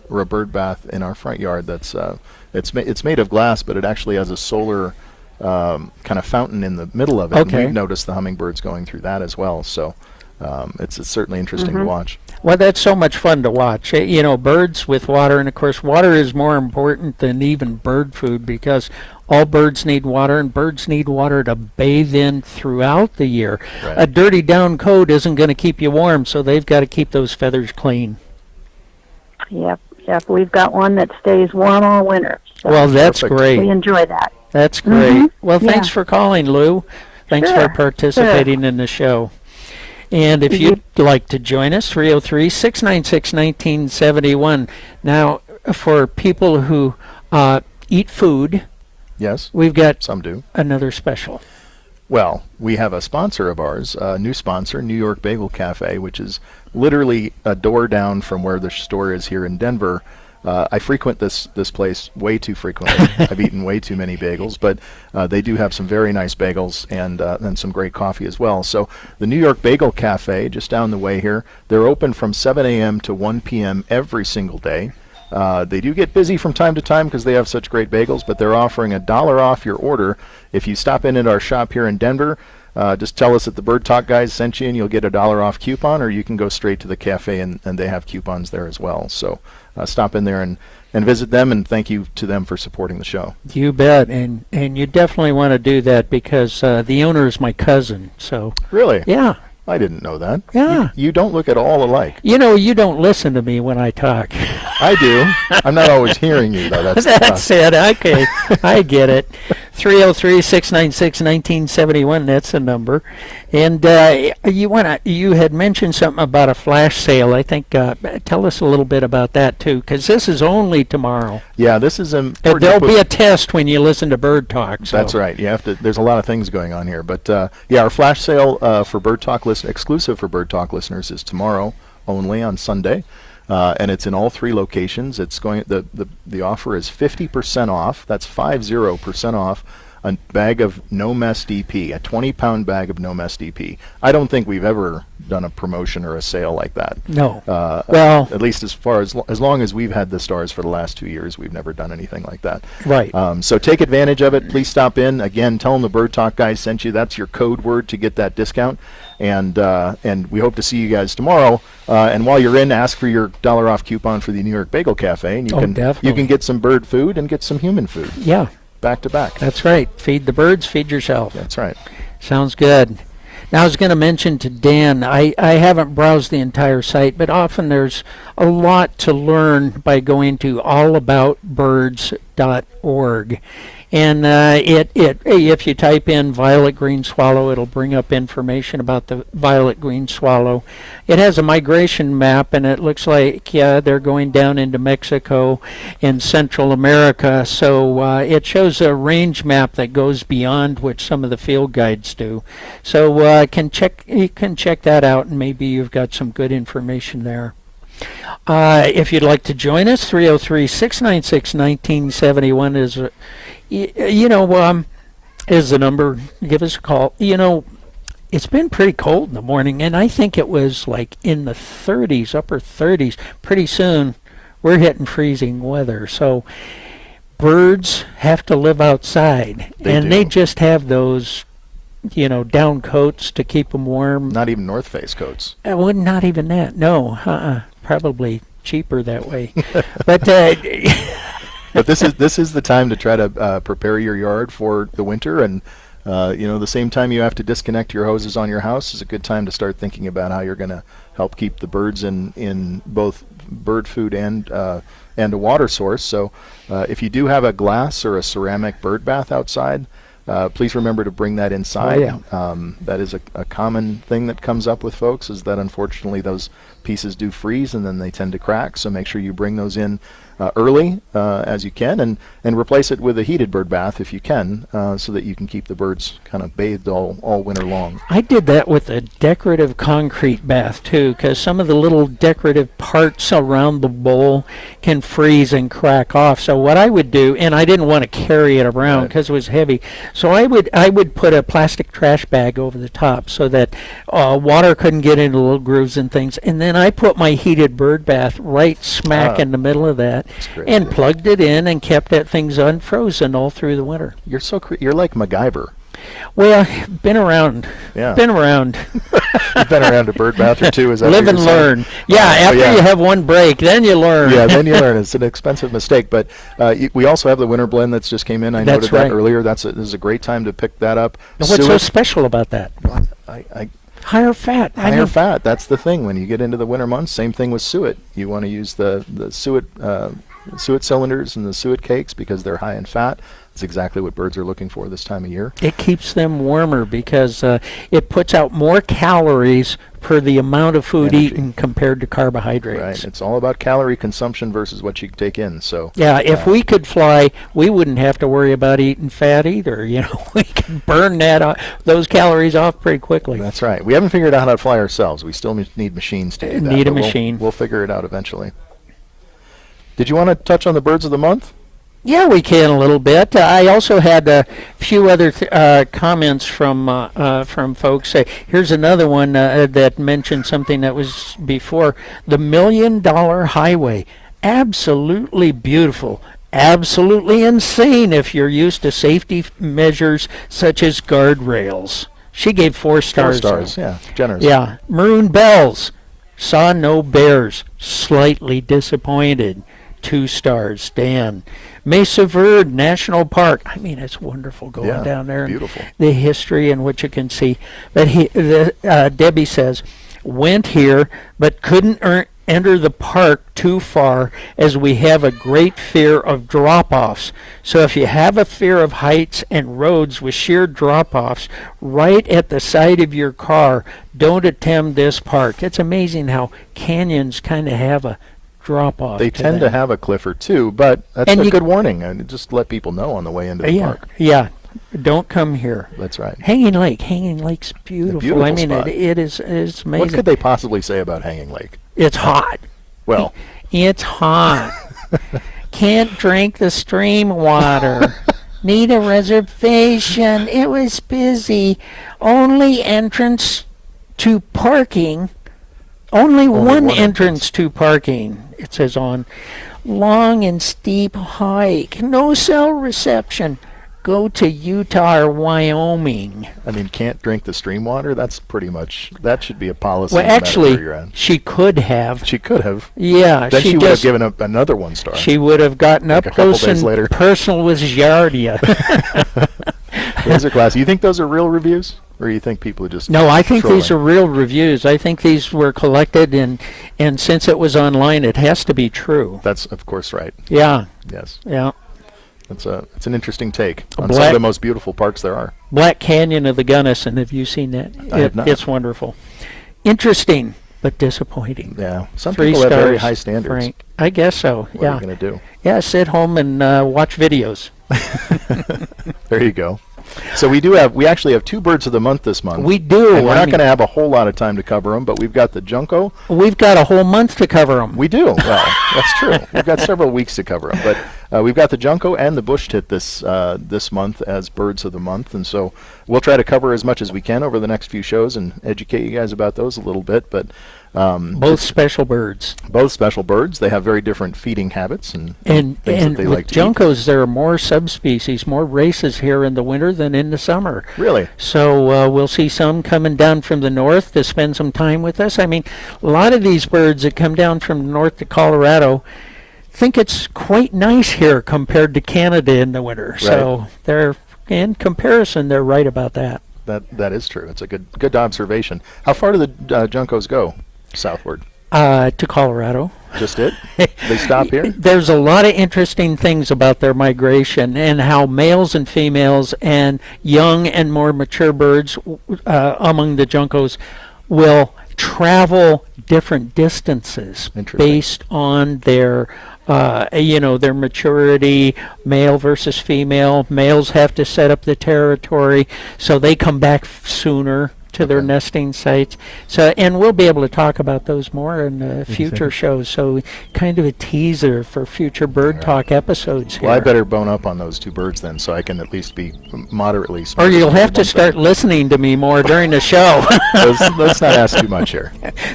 or a bird bath in our front yard that's it's made of glass, but it actually has a solar kind of fountain in the middle of it.
Okay.
And we've noticed the hummingbirds going through that as well. So it's certainly interesting to watch.
Well, that's so much fun to watch. Birds with water, and of course water is more important than even bird food because all birds need water, and birds need water to bathe in throughout the year.
Right.
A dirty down coat isn't going to keep you warm, so they've got to keep those feathers clean.
Yep. We've got one that stays warm all winter. So
well, that's great.
We enjoy that.
That's great. Well, thanks for calling, Lou. Thanks for participating in the show. And if you'd like to join us, 303-696-1971. Now, for people who eat food,
yes,
we've got
some do
another special.
Well, we have a sponsor of ours, a new sponsor, New York Bagel Cafe, which is literally a door down from where the store is here in Denver. I frequent this place way too frequently. I've eaten way too many bagels, but they do have some very nice bagels and some great coffee as well. So the New York Bagel Cafe, just down the way here, they're open from 7 a.m. to 1 p.m. every single day. They do get busy from time to time because they have such great bagels, but they're offering $1 off your order if you stop in at our shop here in Denver. Just tell us that the BirdTalk Guys sent you and you'll get $1 off coupon, or you can go straight to the cafe and they have coupons there as well. So stop in there and visit them, and thank you to them for supporting the show.
You bet, and you definitely want to do that because the owner is my cousin. So
really?
Yeah.
I didn't know that.
Yeah.
You don't look at all alike.
You don't listen to me when I talk.
I do. I'm not always hearing you, though. That's
it. Okay. I get it. 303-696-1971. That's the number. And you had mentioned something about a flash sale. I think tell us a little bit about that too, because this is only tomorrow.
Yeah, this is
there'll be a test when you listen to Bird Talk. So.
That's right. You have to. There's a lot of things going on here, but our flash sale for Bird Talk exclusive for Bird Talk listeners is tomorrow only on Sunday. And it's in all 3 locations. It's going. The offer is 50% off. That's 50% off a bag of no mess DP, a 20-pound bag of no mess DP. I don't think we've ever done a promotion or a sale like that.
No.
Well, at least as long as we've had the stars for the last 2 years, we've never done anything like that.
Right.
So take advantage of it. Please stop in. Again, tell them the Bird Talk Guys sent you. That's your code word to get that discount. And we hope to see you guys tomorrow. And while you're in, ask for your $1 off coupon for the New York Bagel Cafe, and you can get some bird food and get some human food.
Yeah.
Back to back.
That's right. Feed the birds, feed yourself.
That's right.
Sounds good. Now I was going to mention to Dan, I haven't browsed the entire site, but often there's a lot to learn by going to All About Birds birdsonthemountain.org. And if you type in violet green swallow, it'll bring up information about the violet green swallow. It has a migration map, and it looks like they're going down into Mexico and Central America. So it shows a range map that goes beyond what some of the field guides do. So you can check that out, and maybe you've got some good information there. If you'd like to join us, 303-696-1971 is is the number. Give us a call. It's been pretty cold in the morning, and I think it was like in the 30s, upper 30s. Pretty soon, we're hitting freezing weather. So birds have to live outside, they just have those, down coats to keep them warm.
Not even North Face coats.
Well, not even that. No, probably cheaper that way. But
but this is the time to try to prepare your yard for the winter, and the same time you have to disconnect your hoses on your house is a good time to start thinking about how you're going to help keep the birds in both bird food and a water source. So if you do have a glass or a ceramic bird bath outside, please remember to bring that inside. That is a common thing that comes up with folks, is that unfortunately those pieces do freeze and then they tend to crack. So make sure you bring those in early as you can, and replace it with a heated bird bath if you can, so that you can keep the birds kind of bathed all winter long.
I did that with a decorative concrete bath too, because some of the little decorative parts around the bowl can freeze and crack off. So what I would do, and I didn't want to carry it around because it was heavy, so I would put a plastic trash bag over the top so that water couldn't get into little grooves and things, and then I put my heated bird bath right smack in the middle of that, and plugged it in and kept that things unfrozen all through the winter.
You're you're like MacGyver.
Well, been around.
Yeah.
Been around.
You've been around a bird bath or two, is that
Live
what
and
you're saying?
learn. Yeah, after you have one break, then you learn.
Yeah, then you learn. It's an expensive mistake. But we also have the winter blend that's just came in. I noted that earlier. This is a great time to pick that up.
Now, what's so special about that? Higher fat.
Higher fat. That's the thing. When you get into the winter months, same thing with suet. You want to use the suet cylinders and the suet cakes because they're high in fat. That's exactly what birds are looking for this time of year.
It keeps them warmer because it puts out more calories per the amount of food eaten compared to carbohydrates.
Right. It's all about calorie consumption versus what you take in. So
yeah, if we could fly, we wouldn't have to worry about eating fat either. We could burn those calories off pretty quickly.
That's right. We haven't figured out how to fly ourselves. We still need machines to do that.
Need a machine.
We'll figure it out eventually. Did you want to touch on the birds of the month?
Yeah, we can a little bit. I also had a few other comments from folks. Here's another one that mentioned something that was before. The $1 Million Highway. Absolutely beautiful. Absolutely insane if you're used to safety measures such as guardrails. She gave 4 stars.
4 stars, yeah. Generous.
Yeah. Maroon Bells. Saw no bears. Slightly disappointed. 2 stars. Dan. Mesa Verde National Park. I mean, it's wonderful going down there.
Beautiful.
The history and what you can see. But Debbie says, went here, but couldn't enter the park too far as we have a great fear of drop-offs. So if you have a fear of heights and roads with sheer drop-offs right at the side of your car, don't attempt this park. It's amazing how canyons kind of have a drop-off.
They tend to have a cliff or two, but that's a good warning. And just let people know on the way into the park.
Yeah, don't come here.
That's right.
Hanging Lake's beautiful. I mean, it's amazing.
What could they possibly say about Hanging Lake?
It's hot.
Well,
it's hot. Can't drink the stream water. Need a reservation. It was busy. Only entrance to parking. Only one entrance to parking, it says on. Long and steep hike. No cell reception. Go to Utah or Wyoming.
I mean, can't drink the stream water? That's pretty much, that should be a policy.
Well, actually, she could have.
She could have.
Yeah.
Then she would have given up another 1 star.
She would have gotten up close and personal with Giardia.
Those are classy. You think those are real reviews? Or you think people are just
No, I think
trolling?
These are real reviews. I think these were collected, and since it was online, it has to be true.
That's, of course, right.
Yeah.
Yes.
Yeah.
It's an interesting take on some of the most beautiful parks there are.
Black Canyon of the Gunnison. Have you seen that?
I have not.
It's wonderful. Interesting, but disappointing.
Yeah. Some
3
people
stars,
have very high standards.
Frank. I guess so.
What
yeah.
are you going to do?
Yeah, sit home and watch videos.
There you go. So we actually have 2 birds of the month this month.
We do.
And we're not going to have a whole lot of time to cover them, but we've got the junco.
We've got a whole month to cover them.
We do. Well, that's true. We've got several weeks to cover them, but we've got the junco and the bush tit this month as birds of the month, and so we'll try to cover as much as we can over the next few shows and educate you guys about those a little bit. But
both special birds.
Both special birds. They have very different feeding habits and things that they like to eat.
Juncos, there are more subspecies, more races here in the winter than in the summer.
Really?
So we'll see some coming down from the north to spend some time with us. I mean, a lot of these birds that come down from the north to Colorado think it's quite nice here compared to Canada in the winter. Right. So they're, in comparison, they're right about that.
That is true. It's a good observation. How far do the juncos go southward?
To Colorado.
Just it? They stop here?
There's a lot of interesting things about their migration and how males and females and young and more mature birds among the juncos will travel different distances based on their their maturity, male versus female. Males have to set up the territory, so they come back sooner to their nesting sites. So, and we'll be able to talk about those more in future shows. So, kind of a teaser for future Bird Talk episodes here.
Well, I better bone up on those 2 birds then, so I can at least be moderately.
Or you'll have to start listening to me more during the show.
Let's not ask too much here.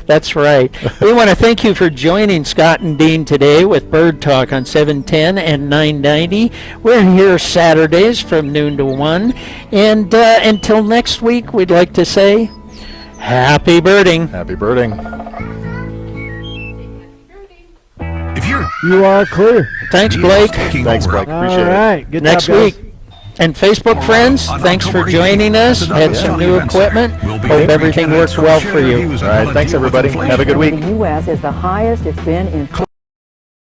That's right. We want to thank you for joining Scott and Dean today with Bird Talk on 710 and 990. We're here Saturdays from noon to 1. And until next week, we'd like to say happy birding.
Happy birding.
If
you are clear.
Thanks, Blake.
Thanks, Blake. Appreciate
it. All right. Good
next
job,
week. And Facebook friends, thanks for joining us. Had some new equipment. Hope everything works well for you.
All right. Thanks, everybody. Have a good week.
The U.S. is the highest it's been in